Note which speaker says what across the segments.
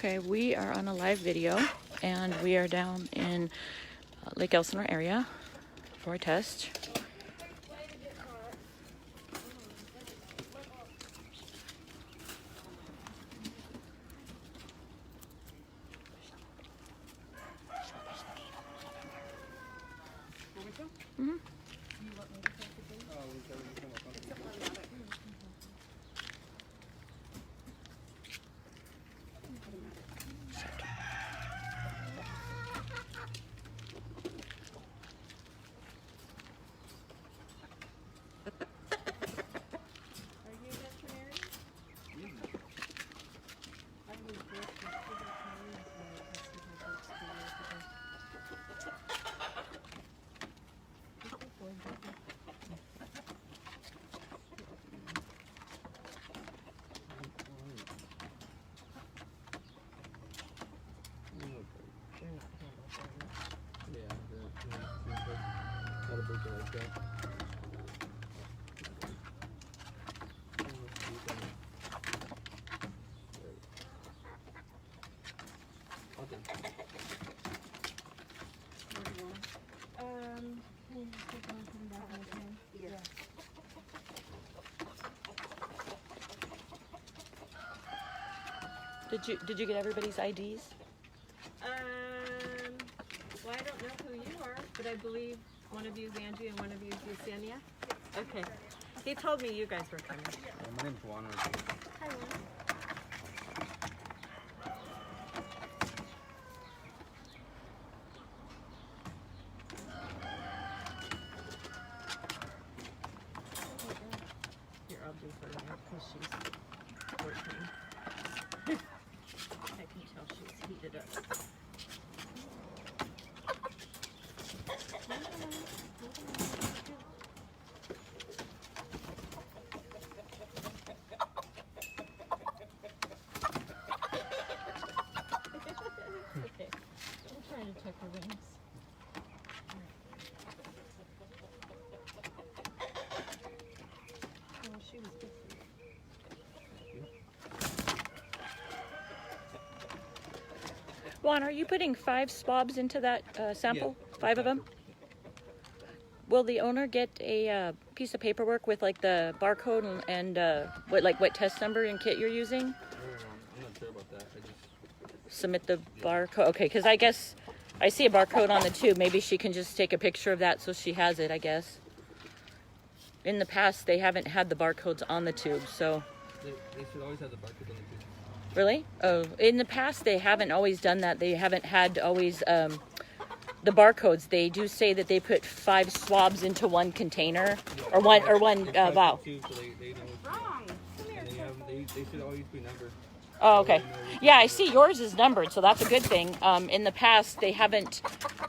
Speaker 1: Okay, we are on a live video and we are down in Lake Elsinor area for a test. Mm-hmm. Did you get everybody's IDs?
Speaker 2: Well, I don't know who you are, but I believe one of you is Angie and one of you is Yesenia. Okay. He told me you guys were coming.
Speaker 3: My name's Juan.
Speaker 2: Hi, Juan. Here, I'll do her now because she's working. I can tell she's heated up. Okay, I'm trying to check her wings. Oh, she was good for you.
Speaker 1: Juan, are you putting 5 swabs into that sample?
Speaker 3: Yeah,
Speaker 1: 5 of them? Will the owner get a piece of paperwork with like the barcode and what test number and kit you're using?
Speaker 3: I'm not sure about that. I just
Speaker 1: Submit the barcode. Okay, because I guess I see a barcode on the tube. Maybe she can just take a picture of that so she has it, I guess. In the past, they haven't had the barcodes on the tube, so.
Speaker 3: they should always have the barcode on the tube.
Speaker 1: Really? Oh, in the past, they haven't always done that. They haven't had always the barcodes. They do say that they put 5 swabs into one container or one vial.
Speaker 3: So they know
Speaker 2: Wrong. Come here.
Speaker 3: and they should always be numbered.
Speaker 1: Oh, okay. Yeah, I see yours is numbered, so that's a good thing. In the past, they haven't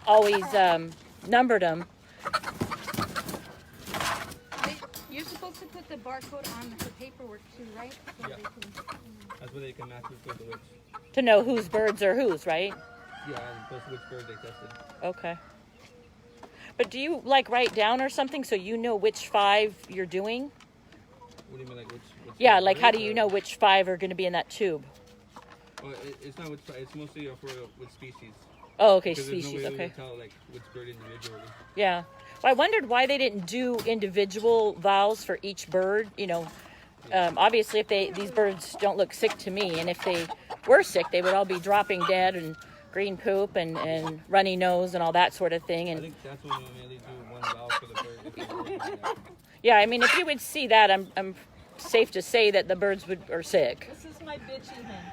Speaker 1: always numbered them.
Speaker 4: You're supposed to put the barcode on the paperwork too, right? So
Speaker 3: Yeah.
Speaker 4: they can,
Speaker 3: That's where they can match which to which.
Speaker 1: To know whose birds are whose, right?
Speaker 3: Yeah, and plus which bird they tested.
Speaker 1: Okay. But do you like write down or something so you know which 5 you're doing?
Speaker 3: What do you mean, like which
Speaker 1: Yeah, like how do
Speaker 3: bird,
Speaker 1: you
Speaker 3: or-
Speaker 1: know which 5 are going to be in that tube?
Speaker 3: Well, it's not which. It's mostly for which species.
Speaker 1: Oh, okay,
Speaker 3: Because there's no
Speaker 1: species.
Speaker 3: way we
Speaker 1: Okay.
Speaker 3: can tell like which bird individually.
Speaker 1: Yeah. Well, I wondered why they didn't do individual vials for each bird. You know, obviously, if these birds don't look sick to me, and if they were sick, they would all be dropping dead and green poop and runny nose and all that sort of thing.
Speaker 3: I
Speaker 1: And
Speaker 3: think that's when we mainly do one valve for the bird. If they really need that.
Speaker 1: yeah, I mean, if you would see that, I'm safe to say that the birds are sick.
Speaker 2: This is my bitchy hen.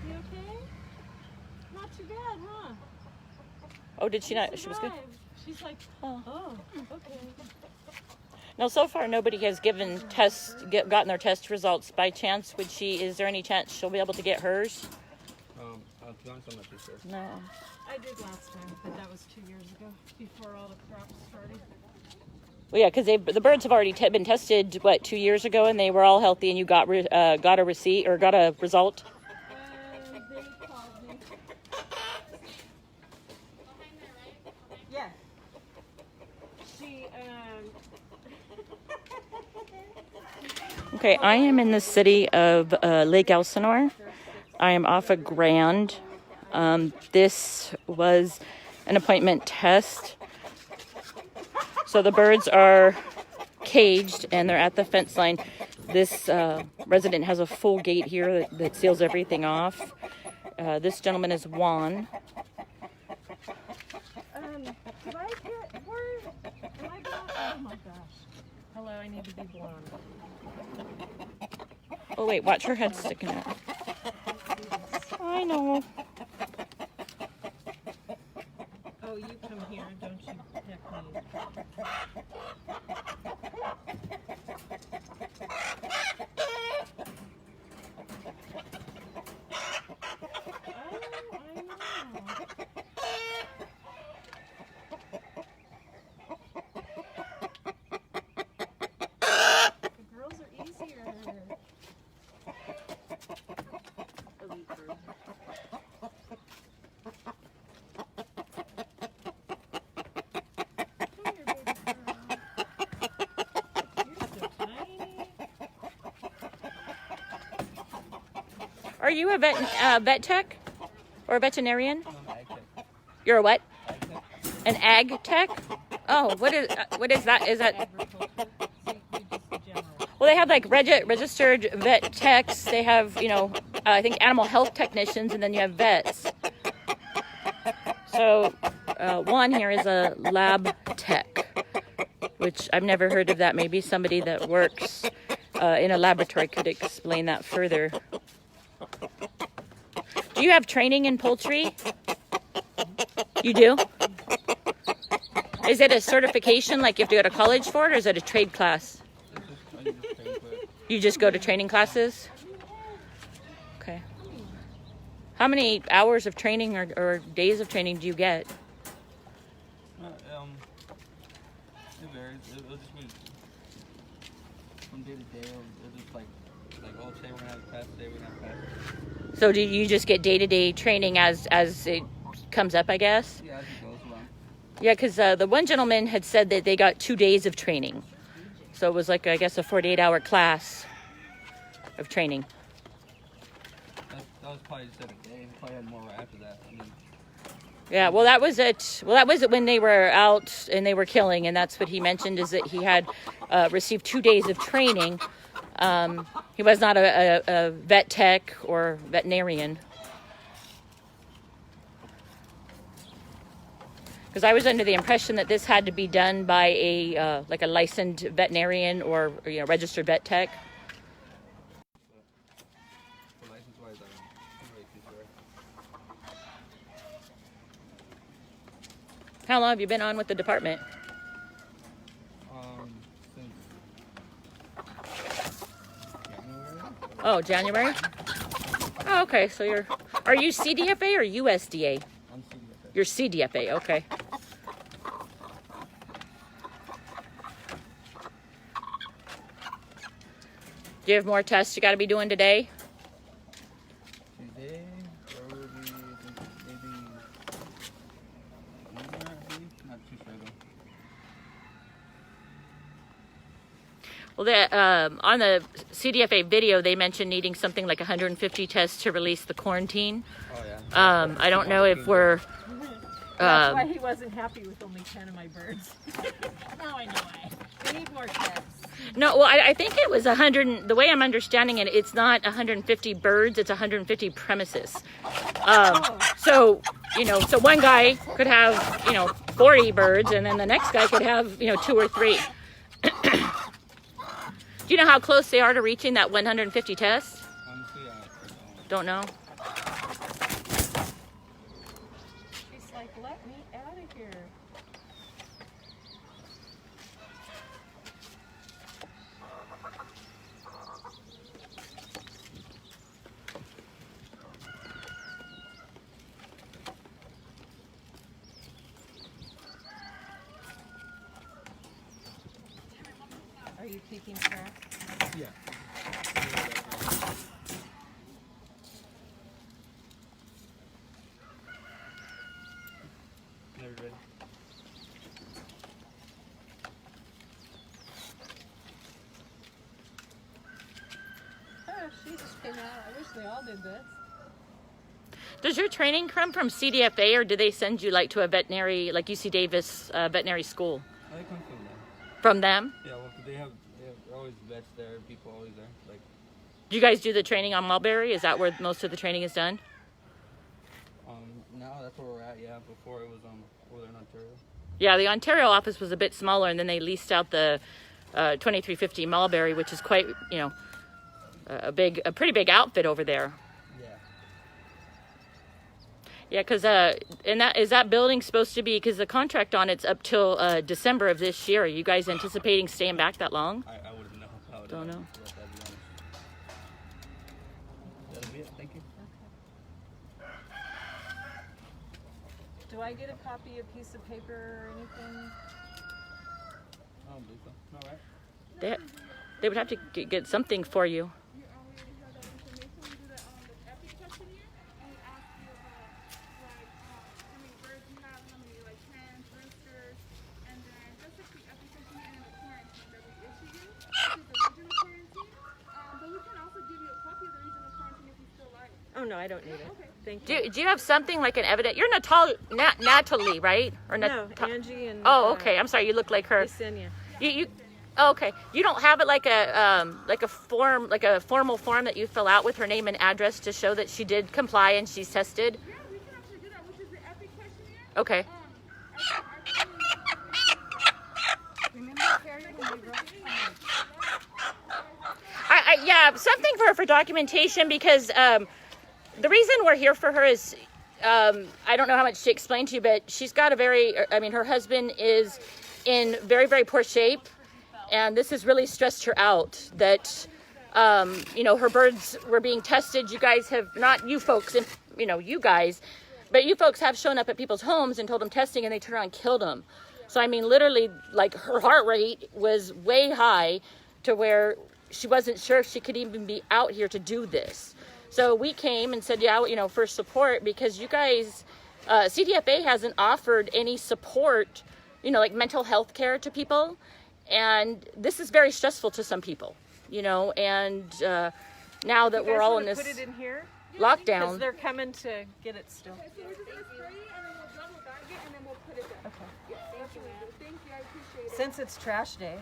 Speaker 2: You okay? Not too bad, huh?
Speaker 1: Oh, did she not? She was good.
Speaker 2: Survived. She's like,
Speaker 1: Oh.
Speaker 2: oh, okay.
Speaker 1: No, so far nobody has gotten their test results. By chance, is there any chance she'll be able to get hers?
Speaker 3: To be honest, I'm not too sure.
Speaker 1: No.
Speaker 2: I did last time, but that was 2 years ago, before all the crops started.
Speaker 1: Well, yeah, because the birds have already been tested, 2 years ago, and they were all healthy, and you got a receipt or got a result?
Speaker 2: They called me. Yeah.
Speaker 1: Okay, I am in the city of Lake Elsinor. I am off of Grand. This was an appointment test. So the birds are caged and they're at the fence line. This resident has a full gate here that seals everything off. This gentleman is Juan.
Speaker 2: Did I get word? Am I blonde? Oh my gosh. Hello, I need to be blonde.
Speaker 1: Oh wait, watch her head sticking out. I know.
Speaker 2: Oh, you come here, don't you peck me. Oh, I know. The girls are easier. Elite bird. Come here, baby girl. You're so tiny.
Speaker 1: Are you a vet tech or a veterinarian?
Speaker 3: I'm an ag tech.
Speaker 1: You're a what?
Speaker 3: Ag tech.
Speaker 1: An ag tech? Oh, what is that? Is that?
Speaker 2: Agriculture. So you just general.
Speaker 1: Well, they have like registered vet techs. They have, I think animal health technicians, and then you have vets. So one here is a lab tech, which I've never heard of that. Maybe somebody that works in a laboratory could explain that further. Do you have training in poultry? You do? Is it a certification, like you have to go to college for it, or is it a trade class?
Speaker 3: I just train for it.
Speaker 1: You just go to training classes? Okay. How many hours of training or days of training do you get?
Speaker 3: It varies. It'll just be from day to day. It'll just like oh, today we're gonna have a class. Today we're gonna have a class.
Speaker 1: So do you just get day-to-day training as it comes up, I guess?
Speaker 3: Yeah, as it goes along.
Speaker 1: Yeah, because the one gentleman had said that they got 2 days of training. So it was like, I guess, a 48-hour class of training.
Speaker 3: That was probably just at a day. Probably had more right after that. I mean,
Speaker 1: Yeah, well, that was it. Well, that was it when they were out and they were killing, and that's what he mentioned, is that he had received 2 days of training. He was not a vet tech or veterinarian. Because I was under the impression that this had to be done by a like a licensed veterinarian or registered vet tech.
Speaker 3: for license-wise, I'm really too sure.
Speaker 1: How long have you been on with the department?
Speaker 3: Since January.
Speaker 1: Oh, January? Oh, okay. So are you CDFA or USDA?
Speaker 3: I'm CDFA.
Speaker 1: You're CDFA, okay. Do you have more tests you got to be doing today?
Speaker 3: Today, or will be maybe one more, I believe. Not too sure though.
Speaker 1: Well, on the CDFA video, they mentioned needing something like 150 tests to release the quarantine.
Speaker 3: Oh yeah.
Speaker 1: I don't know if we're...
Speaker 2: That's why he wasn't happy with only 10 of my birds. Now I know why. We need more tests.
Speaker 1: No, well, I think it was 100. The way I'm understanding it, it's not 150 birds; it's 150 premises. So so one guy could have 40 birds, and then the next guy could have 2 or 3. Do you know how close they are to reaching that 150 tests?
Speaker 3: Honestly, I
Speaker 1: Don't
Speaker 3: don't.
Speaker 1: know.
Speaker 2: She's like, let me out of here. Are you keeping track?
Speaker 3: Yeah. Never ready.
Speaker 2: she just came out. I wish they all did this.
Speaker 1: Does your training come from CDFA, or do they send you like to a veterinary, like UC Davis veterinary school?
Speaker 3: I come from them.
Speaker 1: From them?
Speaker 3: Yeah, well, they have always vets there, people always there. Like,
Speaker 1: Do you guys do the training on Mulberry? Is that where most of the training is done?
Speaker 3: now that's where we're at. Yeah, before it was over there in Ontario.
Speaker 1: Yeah, the Ontario office was a bit smaller, and then they leased out the 2350 Mulberry, which is quite, you know, a pretty big outfit over there.
Speaker 3: Yeah.
Speaker 1: Yeah, because and that building supposed to be, because the contract on it's up till December of this year. Are you guys anticipating staying back that long?
Speaker 3: I wouldn't know.
Speaker 1: Don't know.
Speaker 3: That'll be it. Thank you.
Speaker 2: Do I get a copy, a piece of paper, or anything?
Speaker 3: I don't believe so. All right.
Speaker 1: They would have to get something for you.
Speaker 2: Oh no, I don't need it. Thank you.
Speaker 1: Do you have something like an evidence? You're Natalie, right? Or
Speaker 2: No, Angie and.
Speaker 1: Oh, okay. I'm sorry. You look like her.
Speaker 2: Yesenia.
Speaker 1: Oh, okay. You don't have it like a form, like a formal form that you fill out with her name and address to show that she did comply and she's tested?
Speaker 5: Yeah, we can actually do that, which is the EPIC questionnaire.
Speaker 1: Okay.
Speaker 4: Remember, Carrie, when we wrote
Speaker 1: Yeah, something for documentation, because the reason we're here for her is, I don't know how much she explained to you, but she's got her husband is in very, very poor shape, and this has really stressed her out that, her birds were being tested. You guys have, not you folks, you guys, but you folks have shown up at people's homes and told them testing, and they turned around and killed them. So, literally, like, her heart rate was way high to where she wasn't sure if she could even be out here to do this. So we came and said, for support, because you guys, CDFA hasn't offered any support, like mental health care to people. And this is very stressful to some people, and now that we're all in this
Speaker 2: put it in here?
Speaker 1: lockdown.
Speaker 2: Because they're coming to get it still.
Speaker 5: Okay, so we're just gonna spray it and then we'll double bag it and then we'll put it there.
Speaker 2: Okay.
Speaker 5: Yeah, thank you, ma'am. Thank you, I appreciate it.
Speaker 2: Since it's trash day.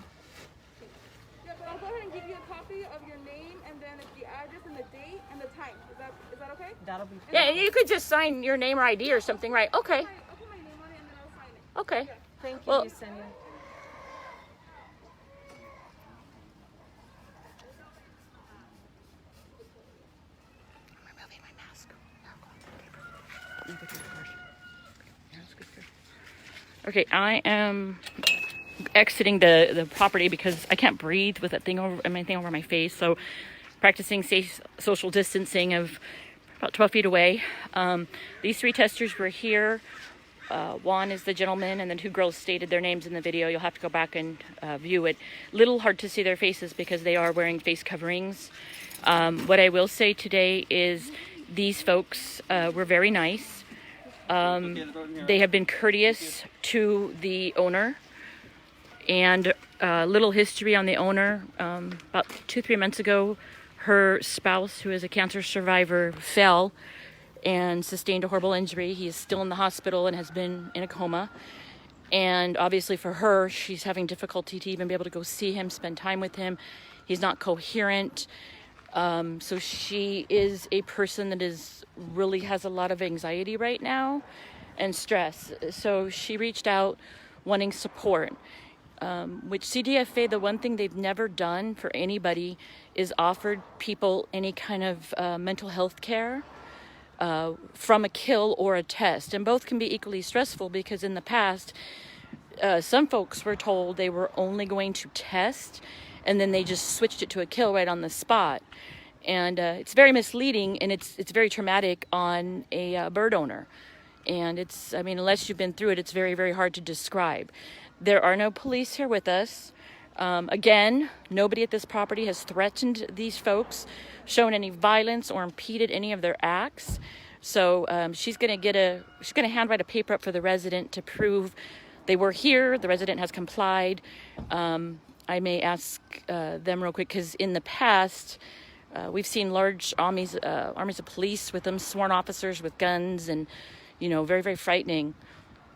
Speaker 5: Yeah, but I'll go ahead and give you a copy of your name and then the address and the date and the time. Is that okay?
Speaker 2: That'll be.
Speaker 1: Yeah, and you could just sign your name or ID or something, right? Okay.
Speaker 5: I'll put my name on it and then I'll sign it.
Speaker 1: Okay.
Speaker 2: Thank you,
Speaker 1: Well-
Speaker 2: Yesenia.
Speaker 1: Removing my mask. Okay, I am exiting the property because I can't breathe with that thing over my face. So, practicing safe social distancing of about 12 feet away. These three testers were here. Juan is the gentleman, and the two girls stated their names in the video. You'll have to go back and view it. Little hard to see their faces because they are wearing face coverings. What I will say today is these folks were very nice. They have been courteous to the owner. And little history on the owner. About 2-3 months ago, her spouse, who is a cancer survivor, fell and sustained a horrible injury. He is still in the hospital and has been in a coma. And obviously for her, she's having difficulty to even be able to go see him, spend time with him. He's not coherent. So she is a person that really has a lot of anxiety right now and stress. So she reached out wanting support. Which CDFA, the one thing they've never done for anybody is offered people any kind of mental health care from a kill or a test. And both can be equally stressful because in the past, some folks were told they were only going to test and then they just switched it to a kill right on the spot. And it's very misleading and it's very traumatic on a bird owner. And unless you've been through it, it's very, very hard to describe. There are no police here with us. Again, nobody at this property has threatened these folks, shown any violence, or impeded any of their acts. So she's going to handwrite a paper up for the resident to prove they were here. The resident has complied. I may ask them real quick because in the past, we've seen large armies of police with them, sworn officers with guns, and very, very frightening,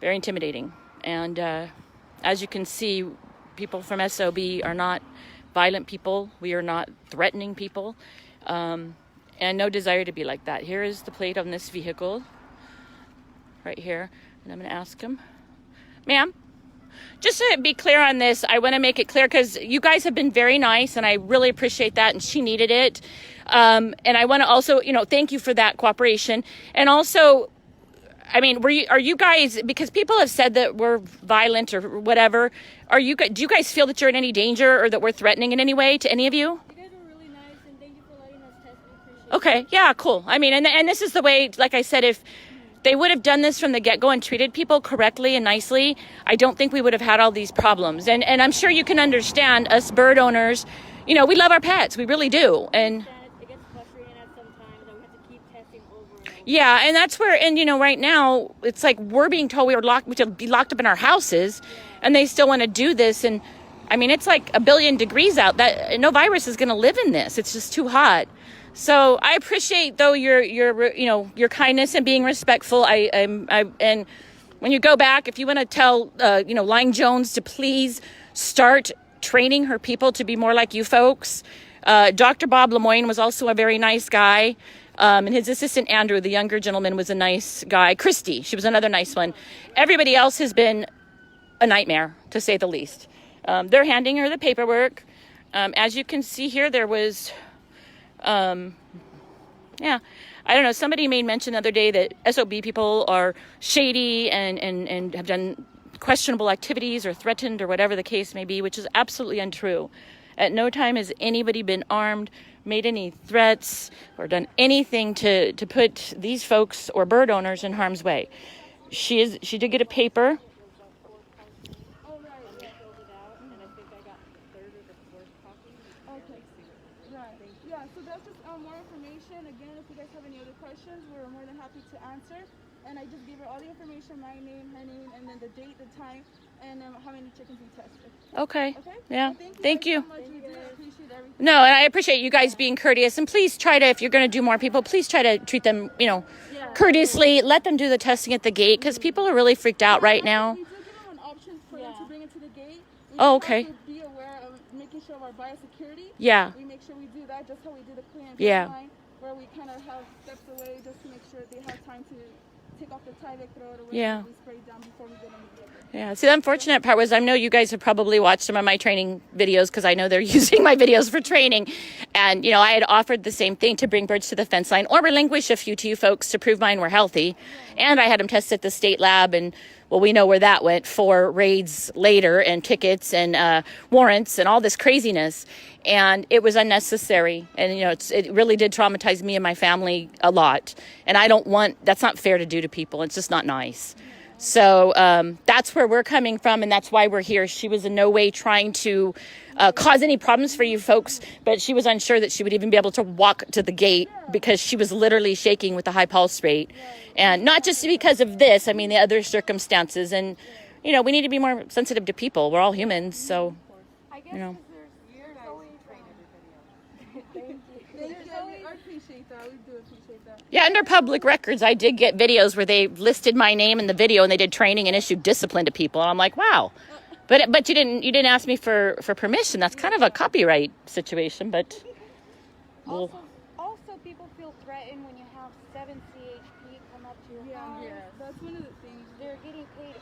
Speaker 1: very intimidating. And as you can see, people from SOB are not violent people. We are not threatening people, and no desire to be like that. Here is the plate on this vehicle, right here, and I'm going to ask him, ma'am. Just to be clear on this, I want to make it clear because you guys have been very nice and I really appreciate that, and she needed it. And I want to also, thank you for that cooperation. And also, I mean, are you guys, because people have said that we're violent or whatever, do you guys feel that you're in any danger or that we're threatening in any way to any of you?
Speaker 2: You guys were really nice, and thank you for letting us test. We appreciate
Speaker 1: Okay, yeah, cool. I mean, and this is the way, like I said, if they would have done this from the get-go and treated people correctly and nicely, I don't think we would have had all these problems. And I'm sure you can understand, us bird owners, we love our pets. We really do. And
Speaker 2: it gets frustrating at some times that we have to keep testing over and over.
Speaker 1: yeah, and that's where, and right now, it's like we're being told we should be locked up in our houses, and they still want to do this. And I mean, it's like 1 billion degrees out. That no virus is going to live in this. It's just too hot. So I appreciate, though, your kindness and being respectful. And when you go back, if you want to tell Lying Jones to please start training her people to be more like you folks. Dr. Bob Lemoyne was also a very nice guy. And his assistant, Andrew, the younger gentleman, was a nice guy. Christy, she was another nice one. Everybody else has been a nightmare, to say the least. They're handing her the paperwork. As you can see here, there was... I don't know. Somebody made mention the other day that SOB people are shady and have done questionable activities or threatened or whatever the case may be, which is absolutely untrue. At no time has anybody been armed, made any threats, or done anything to put these folks or bird owners in harm's way. She did get a paper.
Speaker 5: Yeah, so that's just more information. Again, if you guys have any other questions, we're more than happy to answer. And I just gave her all the information, my name, her name, and then the date, the time, and how many chickens we tested.
Speaker 1: Okay.
Speaker 5: Okay?
Speaker 1: Yeah.
Speaker 5: Well,
Speaker 1: thank you.
Speaker 5: So much. We do appreciate everything.
Speaker 1: No, and I appreciate you guys being courteous. And please try to, if you're going to do more people, please try to treat them, courteously. Let them do the testing at the gate because people are really freaked out right now.
Speaker 5: We do give them an option for them to bring it to the gate. We
Speaker 1: Oh,
Speaker 5: just
Speaker 1: okay.
Speaker 5: have to be aware of making sure of our biosecurity.
Speaker 1: Yeah.
Speaker 5: We make sure we do that just how we do the clear and
Speaker 1: Yeah.
Speaker 5: line, where we kind of have steps away just to make sure they have time to take off the Tyvek throat or whatever
Speaker 1: Yeah.
Speaker 5: we spray down before we get them in the vehicle.
Speaker 1: Yeah. See, the unfortunate part was I know you guys have probably watched some of my training videos because I know they're using my videos for training. And, I had offered the same thing to bring birds to the fence line or relinquish a few to you folks to prove mine were healthy. And I had them tested at the state lab. And, well, we know where that went for raids later and tickets and warrants and all this craziness. And it was unnecessary. And, it really did traumatize me and my family a lot. And that's not fair to do to people. It's just not nice. So that's where we're coming from, and that's why we're here. She was in no way trying to cause any problems for you folks, but she was unsure that she would even be able to walk to the gate because she was literally shaking with a high pulse rate. And not just because of this, I mean, the other circumstances. And, we need to be more sensitive to people. We're all humans, so,
Speaker 4: I guess
Speaker 1: you know.
Speaker 4: there's always
Speaker 5: Thank you. I appreciate that. We do appreciate that.
Speaker 1: Yeah, under public records, I did get videos where they listed my name in the video and they did training and issued discipline to people. And I'm like, wow. But you didn't ask me for permission. That's kind of a copyright situation, but we'll...
Speaker 4: Also, people feel threatened when you have 7 CHP come up to your house.
Speaker 5: Yeah, that's one of the things.
Speaker 4: They're getting paid,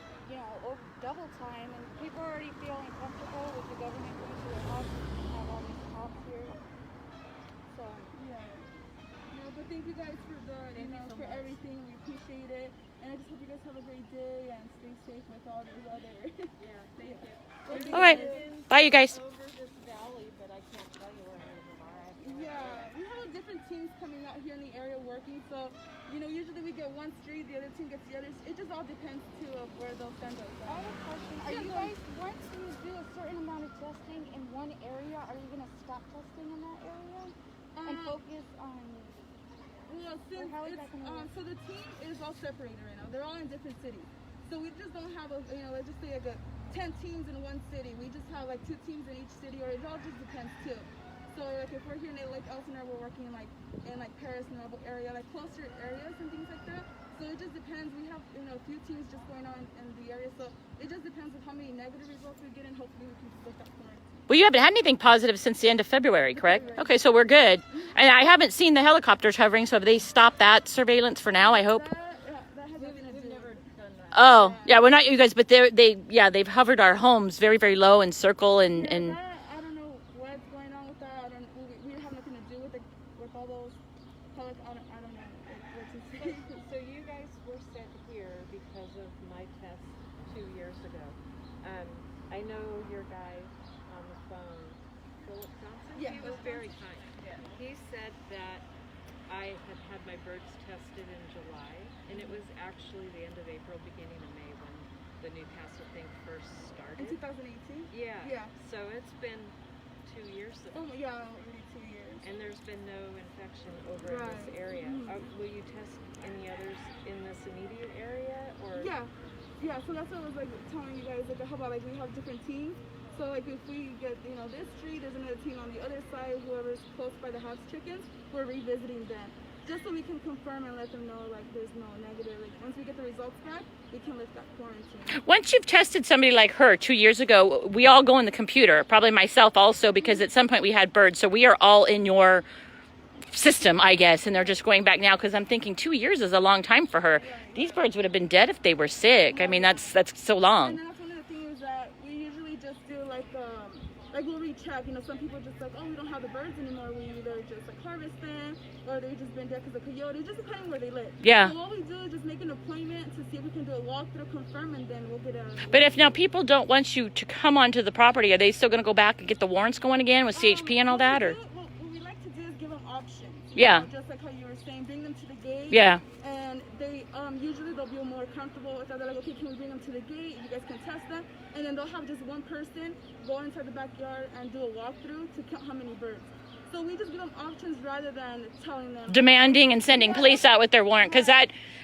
Speaker 4: over double time, and people are already feeling comfortable with the government going to their house and have all these cops here. So,
Speaker 5: Yeah. No, but thank you guys for for everything. We appreciate it. And I just hope you guys have a great day and stay safe with all the weather. Thank you.
Speaker 1: All right. Bye, you guys.
Speaker 2: Over this valley, but I can't tell you where any of them are.
Speaker 5: Yeah, we have different teams coming out here in the area working. So, usually we get one street, the other team gets the other. It just all depends too of where they'll send us.
Speaker 4: I have a question. Are you guys, once you do a certain amount of testing in one area, are you going to stop testing in that area and focus on...
Speaker 5: Well, since
Speaker 4: how is that gonna work?
Speaker 5: so the team is all separated right now. They're all in different cities. So we just don't have let's just say 10 teams in one city. We just have 2 teams in each city, or it all just depends too. So like if we're here in like Elsinor, we're working like in like Paris, Noble area, like closer areas and things like that. So it just depends. We have a few teams just going on in the area. So it just depends on how many negative results we get, and hopefully we can split that quarantine.
Speaker 1: Well, you haven't had anything positive since the end of February, correct? Okay, so we're good. And I haven't seen the helicopters hovering, so have they stopped that surveillance for now, I hope?
Speaker 5: That has nothing to
Speaker 2: We've
Speaker 5: do
Speaker 2: never
Speaker 5: with
Speaker 2: done that.
Speaker 1: Oh, yeah, well, not you guys, but they've hovered our homes very, very low in circle and
Speaker 5: that. I don't know what's going on with that. We have nothing to do with it, with all those. I don't know what to say.
Speaker 2: So you guys were sent here because of my test 2 years ago. I know your guy on the phone, Philip Johnson.
Speaker 5: Yeah,
Speaker 2: He was
Speaker 5: Philip
Speaker 2: very kind. He said that I had my birds tested in July, and it was actually the end of April, beginning of May when the Newcastle thing first
Speaker 5: In
Speaker 2: started.
Speaker 5: 2018.
Speaker 2: Yeah.
Speaker 5: Yeah.
Speaker 2: So it's been 2 years.
Speaker 5: Oh yeah, already 2 years.
Speaker 2: And there's been no infection over in this
Speaker 5: Right.
Speaker 2: area. Will you test any others in this immediate area, or?
Speaker 5: Yeah. So that's what I was like telling you guys. Like, how about like we have different teams. So like if we get this tree, there's another team on the other side. Whoever's close by the house chickens, we're revisiting them, just so we can confirm and let them know like there's no negative. Like once we get the results back, we can lift that quarantine.
Speaker 1: Once you've tested somebody like her 2 years ago, we all go in the computer, probably myself also, because at some point we had birds. So we are all in your system, I guess, and they're just going back now because I'm thinking 2 years is a long time for her. These birds would have been dead if they were sick. I mean, that's so
Speaker 5: And
Speaker 1: long.
Speaker 5: then that's one of the things that we usually just do like we'll recheck. Some people just like, oh, we don't have the birds anymore. We either just like harvest them or they've just been dead because of coyote, just depending where they live.
Speaker 1: Yeah.
Speaker 5: So what we do is just make an appointment to see if we can do a walkthrough, confirm, and then we'll get a.
Speaker 1: But if now people don't want you to come onto the property, are they still going to go back and get the warrants going again with CHP and all that, or?
Speaker 5: What we like to do is give them options.
Speaker 1: Yeah.
Speaker 5: Just like how you were saying, bring them to the gate.
Speaker 1: Yeah.
Speaker 5: And they usually they'll be more comfortable with that. They're like, okay, can we bring them to the gate? You guys can test them, and then they'll have just one person go inside the backyard and do a walkthrough to count how many birds. So we just give them options rather than telling them.
Speaker 1: Demanding and sending police out with their warrant, because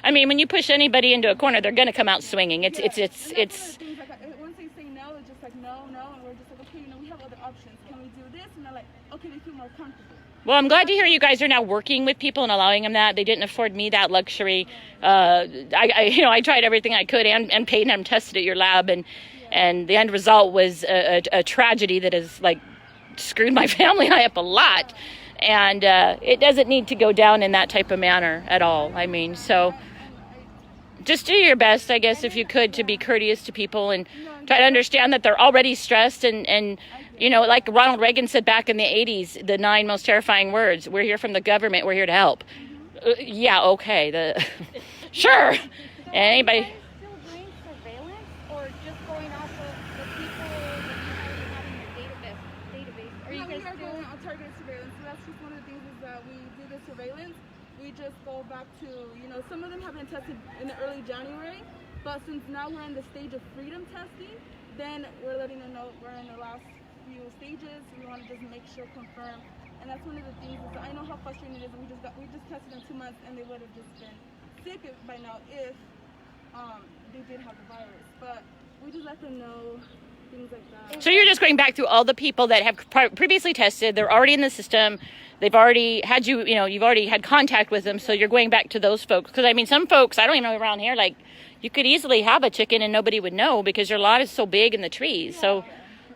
Speaker 1: when you push anybody into a corner, they're going to come out swinging. It's.
Speaker 5: And that's one of the things, like, once they say no, it's just like no, and we're just like, okay, we have other options. Can we do this? And they're like, okay, they feel more comfortable.
Speaker 1: Well, I'm glad to hear you guys are now working with people and allowing them that. They didn't afford me that luxury. I tried everything I could and paid and tested at your lab, and the end result was a tragedy that has like screwed my family and I up a lot. And it doesn't need to go down in that type of manner at all. I mean, so just do your best, I guess, if you could, to be courteous to people and try to understand that they're already stressed and like Ronald Reagan said back in the 80s, the 9 most terrifying words: we're here from the government, we're here to help. Yeah, okay, sure. Anybody?
Speaker 4: Are you guys still doing surveillance or just going off of the people that you already have in your database? Are you
Speaker 5: We
Speaker 4: guys
Speaker 5: are
Speaker 4: still?
Speaker 5: going on targeted surveillance. So that's just one of the things is that we do the surveillance. We just go back to, some of them have been tested in the early January, but since now we're in the stage of freedom testing, then we're letting them know we're in the last few stages. We want to just make sure, confirm, and that's one of the things. Is I know how frustrating it is. We just tested them 2 months, and they would have just been sick by now if they did have the virus. But we just let them know things like that.
Speaker 1: So you're just going back through all the people that have previously tested. They're already in the system. They've already had you've already had contact with them. So you're going back to those folks. Because some folks, I don't even know around here, like you could easily have a chicken and nobody would know because your lot is so big in the trees. So,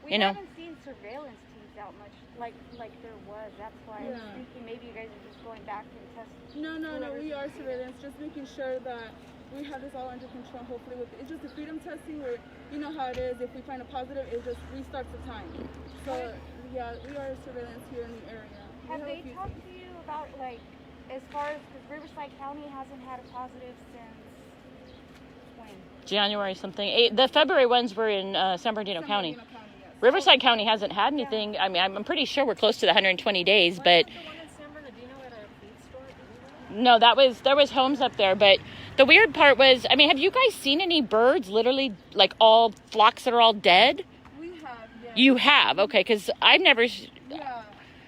Speaker 4: We haven't seen surveillance teams out much like there was. That's why I was thinking maybe you guys are just going back to the test.
Speaker 5: No, we are surveillance, just making sure that we have this all under control. Hopefully, it's just the freedom testing where you know how it is. If we find a positive, it just restarts the time. So yeah, we are surveillance here in the area.
Speaker 4: Have they talked to you about as far as because Riverside County hasn't had a positive since when?
Speaker 1: January something. The February ones were in San Bernardino County.
Speaker 5: Yes.
Speaker 1: Riverside County hasn't had anything. I mean, I'm pretty sure we're close to the 120 days, but
Speaker 2: The one in San Bernardino at a feed store?
Speaker 1: no, there was homes up there. But the weird part was, have you guys seen any birds literally like all flocks that are all dead?
Speaker 5: We have, yeah.
Speaker 1: You have, okay, because I've never.
Speaker 5: Yeah,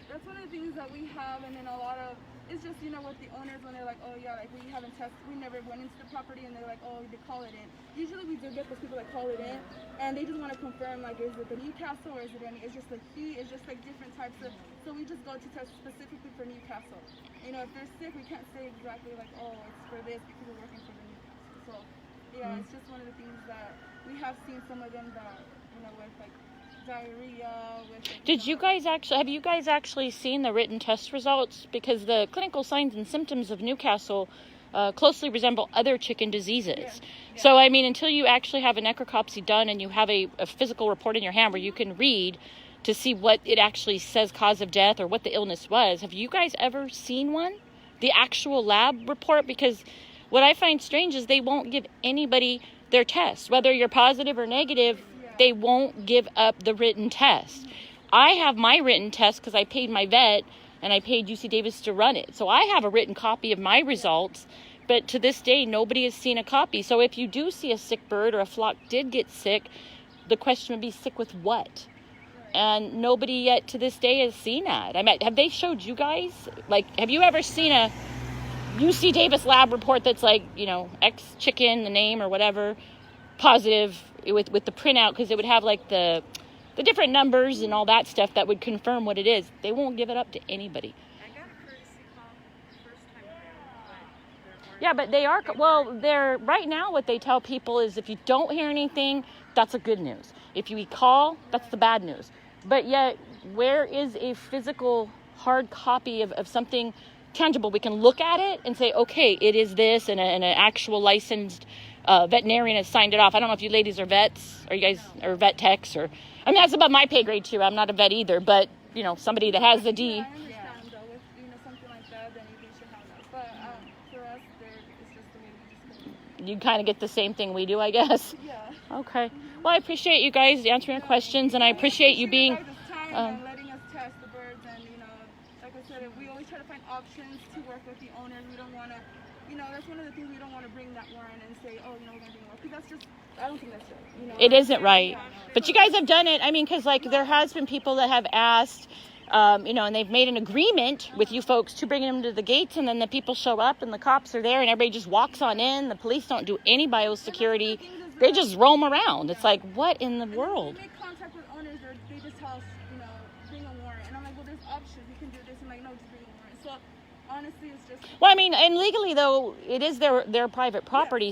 Speaker 5: that's one of the things that we have, and then a lot of it's just with the owners when they're like, oh yeah, like we haven't test. We never went into the property and they're like, oh, they call it in. Usually we do get those people that call it in and they just want to confirm, like, is it the Newcastle or is it any, it's just the heat, it's just like different types of, so we just go to test specifically for Newcastle. You know, if they're sick, we can't say exactly like, oh, it's for this because we're working for the Newcastle. So, yeah, it's just one of the things that we have seen some of them that, you know, with like diarrhea, with like,
Speaker 1: Did you guys have you guys actually seen the written test results? Because the clinical signs and symptoms of Newcastle closely resemble other chicken diseases.
Speaker 5: Yeah.
Speaker 1: So, I mean, until you actually have a necropsy done and you have a physical report in your hand where you can read to see what it actually says cause of death or what the illness was, have you guys ever seen one? The actual lab report? Because what I find strange is they won't give anybody their test. Whether you're positive or negative, they won't give up the written test. I have my written test because I paid my vet and I paid UC Davis to run it. So I have a written copy of my results, but to this day, nobody has seen a copy. So if you do see a sick bird or a flock did get sick, the question would be sick with what? And nobody yet to this day has seen that. I mean, have they showed you guys? Like, have you ever seen a UC Davis lab report that's like, you know, X chicken, the name or whatever, positive with the printout? Because it would have like the different numbers and all that stuff that would confirm what it is. They won't give it up to anybody.
Speaker 2: I got a courtesy call the first time around, but
Speaker 1: Yeah, but they are, well, they're, right now what they tell people is if you don't hear anything, that's a good news. If you call, that's the bad news. But yet, where is a physical hard copy of something tangible? We can look at it and say, okay, it is this, and an actual licensed veterinarian has signed it off. I don't know if you ladies are vets, or you guys are vet techs, or, I mean, that's above my pay grade too. I'm not a vet either, but, you know, somebody that has the D.
Speaker 5: Yeah, I understand though, with, you know, something like that, then you should have that. But for us, it's just the way we just go.
Speaker 1: You kind of get the same thing we do, I guess.
Speaker 5: Yeah.
Speaker 1: Okay. Well, I appreciate you guys answering your questions, and I appreciate you being...
Speaker 5: guys' time and letting us test the birds, and, you know, like I said, we always try to find options to work with the owners. We don't want to, you know, that's one of the things we don't want to bring that warrant and say, oh, you know, we're going to do more. Because that's just, I don't think that's right. You know?
Speaker 1: It isn't right. But you guys have done it. I mean, because, like, there has been people that have asked, you know, and they've made an agreement with you folks to bring them to the gates, and then the people show up, and the cops are there, and everybody just walks on in. The police don't do any biosecurity. They just roam around. It's like, what in the world?
Speaker 5: We make contact with owners, or they just tell us, you know, bring a warrant. And I'm like, well, there's options. We can do this. I'm like, no, just bring a warrant. So, honestly, it's just...
Speaker 1: Well, I mean, and legally, though, it is their private property.